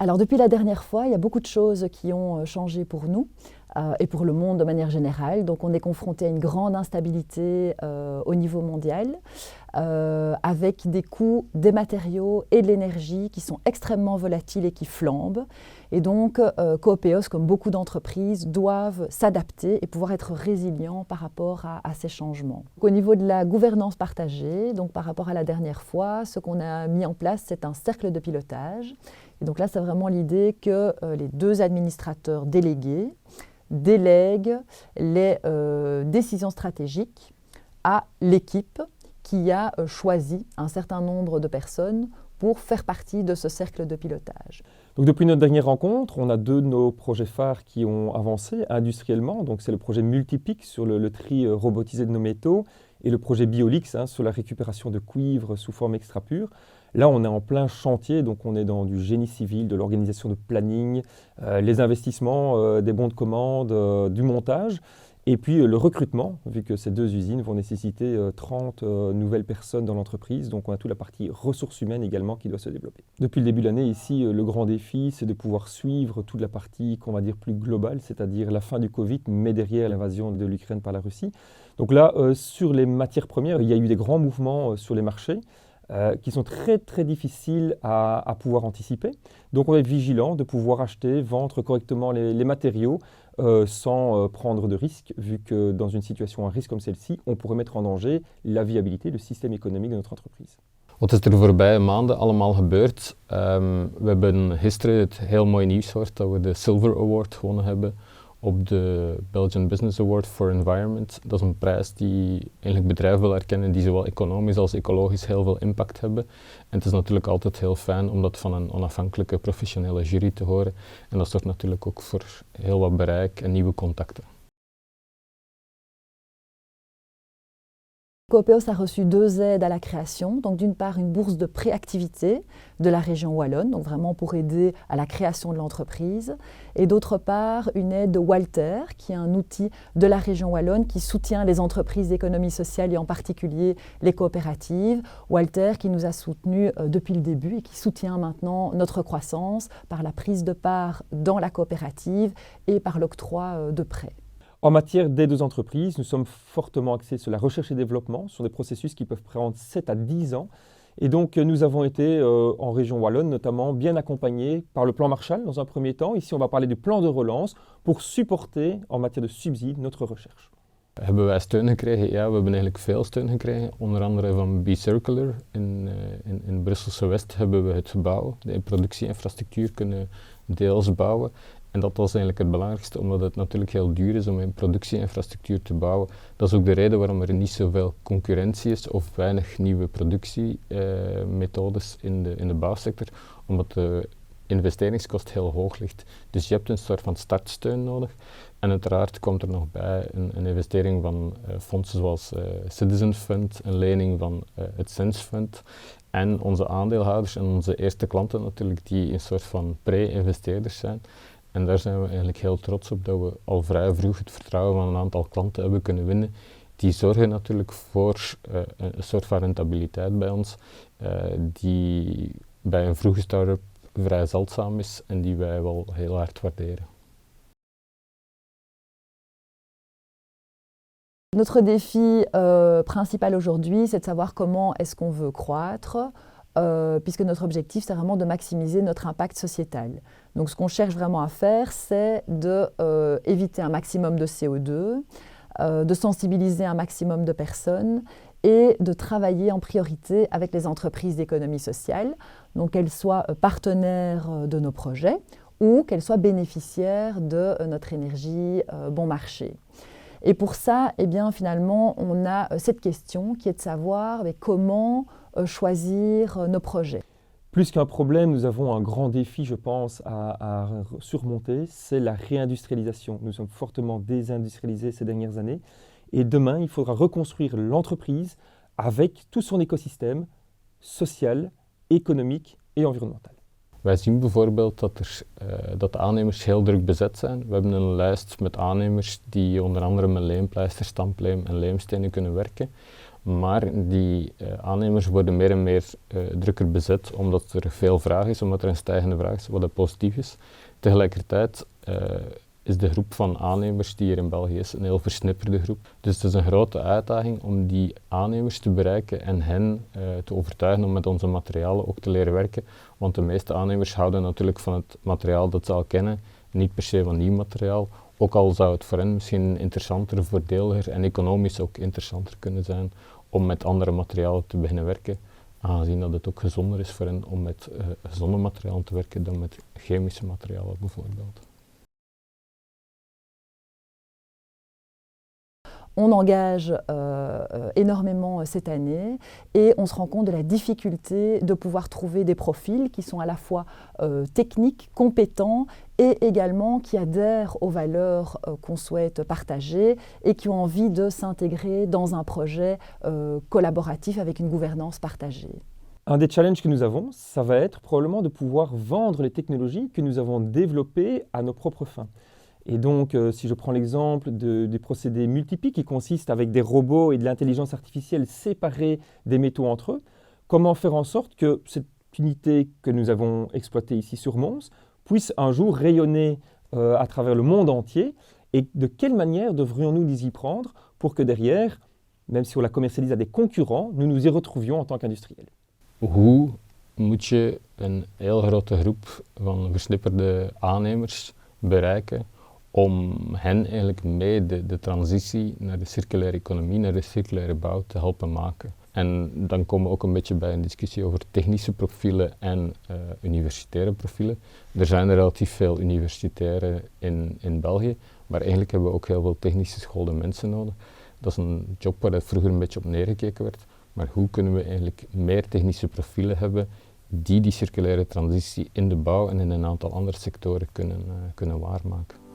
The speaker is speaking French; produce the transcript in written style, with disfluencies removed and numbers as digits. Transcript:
Alors depuis la dernière fois, il y a beaucoup de choses qui ont changé pour nous et pour le monde de manière générale. Donc on est confronté à une grande instabilité au niveau mondial avec des coûts des matériaux et de l'énergie qui sont extrêmement volatiles et qui flambent. Et donc Coopeos, comme beaucoup d'entreprises, doivent s'adapter et pouvoir être résilients par rapport à ces changements. Au niveau de la gouvernance partagée, donc par rapport à la dernière fois, ce qu'on a mis en place, c'est un cercle de pilotage. Et donc là, c'est vraiment l'idée que les deux administrateurs délégués délèguent les décisions stratégiques à l'équipe qui a choisi un certain nombre de personnes pour faire partie de ce cercle de pilotage. Donc depuis notre dernière rencontre, on a deux de nos projets phares qui ont avancé industriellement. Donc c'est le projet Multipic sur le tri robotisé de nos métaux et le projet Biolix sur la récupération de cuivre sous forme extra pure. Là, on est en plein chantier, donc on est dans du génie civil, de l'organisation de planning, les investissements, des bons de commande, du montage. Et puis le recrutement, vu que ces deux usines vont nécessiter 30 nouvelles personnes dans l'entreprise. Donc on a toute la partie ressources humaines également qui doit se développer. Depuis le début de l'année, ici, le grand défi, c'est de pouvoir suivre toute la partie qu'on va dire plus globale, c'est-à-dire la fin du Covid, mais derrière l'invasion de l'Ukraine par la Russie. Donc là, sur les matières premières, il y a eu des grands mouvements sur les marchés. Qui sont très difficiles à pouvoir anticiper. Donc on va être vigilant de pouvoir acheter, vendre correctement les matériaux sans prendre de risques, vu que dans une situation à risque comme celle-ci, on pourrait mettre en danger la viabilité, le système économique de notre entreprise. Wat is er de voorbije maanden allemaal gebeurd? We hebben gisteren het heel mooi nieuws gehoord dat we de Silver Award gewonnen hebben op de Belgian Business Award for Environment. Dat is een prijs die eigenlijk bedrijven wil erkennen die zowel economisch als ecologisch heel veel impact hebben. En het is natuurlijk altijd heel fijn om dat van een onafhankelijke professionele jury te horen. En dat zorgt natuurlijk ook voor heel wat bereik en nieuwe contacten. Coopeos a reçu deux aides à la création, donc d'une part une bourse de préactivité de la région wallonne, donc vraiment pour aider à la création de l'entreprise, et d'autre part une aide de Walter, qui est un outil de la région wallonne qui soutient les entreprises d'économie sociale et en particulier les coopératives. Walter qui nous a soutenus depuis le début et qui soutient maintenant notre croissance par la prise de part dans la coopérative et par l'octroi de prêts. En matière d'aide aux entreprises, nous sommes fortement axés sur la recherche et développement, sur des processus qui peuvent prendre 7 à 10 ans. Et donc nous avons été en région wallonne notamment bien accompagnés par le plan Marshall dans un premier temps. Ici on va parler du plan de relance pour supporter en matière de subsides notre recherche. Hebben wij steun gekregen? Ja, we hebben eigenlijk veel steun gekregen. Onder andere van B-Circular in Brusselse West hebben we het gebouw, de productieinfrastructuur kunnen deels bouwen. En dat was eigenlijk het belangrijkste, omdat het natuurlijk heel duur is om een productieinfrastructuur te bouwen. Dat is ook de reden waarom er niet zoveel concurrentie is of weinig nieuwe productiemethodes in de bouwsector, omdat de investeringskost heel hoog ligt. Dus je hebt een soort van startsteun nodig. En uiteraard komt er nog bij een investering van fondsen zoals Citizen Fund, een lening van het Sense Fund en onze aandeelhouders en onze eerste klanten natuurlijk, die een soort van pre-investeerders zijn. En daar zijn we eigenlijk heel trots op dat we al vrij vroeg het vertrouwen van een aantal klanten hebben kunnen winnen. Die zorgen natuurlijk voor een soort van rentabiliteit bij ons, die bij een vroege start-up vrij zeldzaam is en die wij wel heel hard waarderen. Notre défi principal aujourd'hui, c'est de savoir comment est-ce qu'on veut croître, puisque notre objectif, c'est vraiment de maximiser notre impact sociétal. Donc ce qu'on cherche vraiment à faire, c'est d'éviter un maximum de CO2, de sensibiliser un maximum de personnes et de travailler en priorité avec les entreprises d'économie sociale, donc qu'elles soient partenaires de nos projets ou qu'elles soient bénéficiaires de notre énergie bon marché. Et pour ça, eh bien, finalement, on a cette question qui est de savoir comment choisir nos projets. Plus qu'un problème, nous avons un grand défi, je pense, à surmonter, c'est la réindustrialisation. Nous sommes fortement désindustrialisés ces dernières années et demain, il faudra reconstruire l'entreprise avec tout son écosystème social, économique et environnemental. Wij zien bijvoorbeeld dat de aannemers heel druk bezet zijn. We hebben een lijst met aannemers die onder andere met leempleister, stampleem en leemstenen kunnen werken. Maar die aannemers worden meer en meer drukker bezet, omdat er veel vraag is, omdat er een stijgende vraag is, wat positief is. Tegelijkertijd is de groep van aannemers die hier in België is een heel versnipperde groep. Dus het is een grote uitdaging om die aannemers te bereiken en hen te overtuigen om met onze materialen ook te leren werken. Want de meeste aannemers houden natuurlijk van het materiaal dat ze al kennen, niet per se van nieuw materiaal. Ook al zou het voor hen misschien interessanter, voordeliger en economisch ook interessanter kunnen zijn om met andere materialen te beginnen werken. Aangezien dat het ook gezonder is voor hen om met gezonde materialen te werken dan met chemische materialen bijvoorbeeld. On engage énormément cette année et on se rend compte de la difficulté de pouvoir trouver des profils qui sont à la fois techniques, compétents et également qui adhèrent aux valeurs qu'on souhaite partager et qui ont envie de s'intégrer dans un projet collaboratif avec une gouvernance partagée. Un des challenges que nous avons, ça va être probablement de pouvoir vendre les technologies que nous avons développées à nos propres fins. Et donc, si je prends l'exemple des procédés multipiques qui consistent avec des robots et de l'intelligence artificielle séparer des métaux entre eux, comment faire en sorte que cette unité que nous avons exploitée ici sur Mons puisse un jour rayonner à travers le monde entier et de quelle manière devrions-nous nous y prendre pour que derrière, même si on la commercialise à des concurrents, nous nous y retrouvions en tant qu'industriels. Hoe moet je een heel grote groep van versnipperde aannemers bereiken om hen eigenlijk mee de transitie naar de circulaire economie, naar de circulaire bouw te helpen maken. En dan komen we ook een beetje bij een discussie over technische profielen en universitaire profielen. Er zijn er relatief veel universitairen in België, maar eigenlijk hebben we ook heel veel technisch geschoolde mensen nodig. Dat is een job waar het vroeger een beetje op neergekeken werd. Maar hoe kunnen we eigenlijk meer technische profielen hebben die circulaire transitie in de bouw en in een aantal andere sectoren kunnen waarmaken?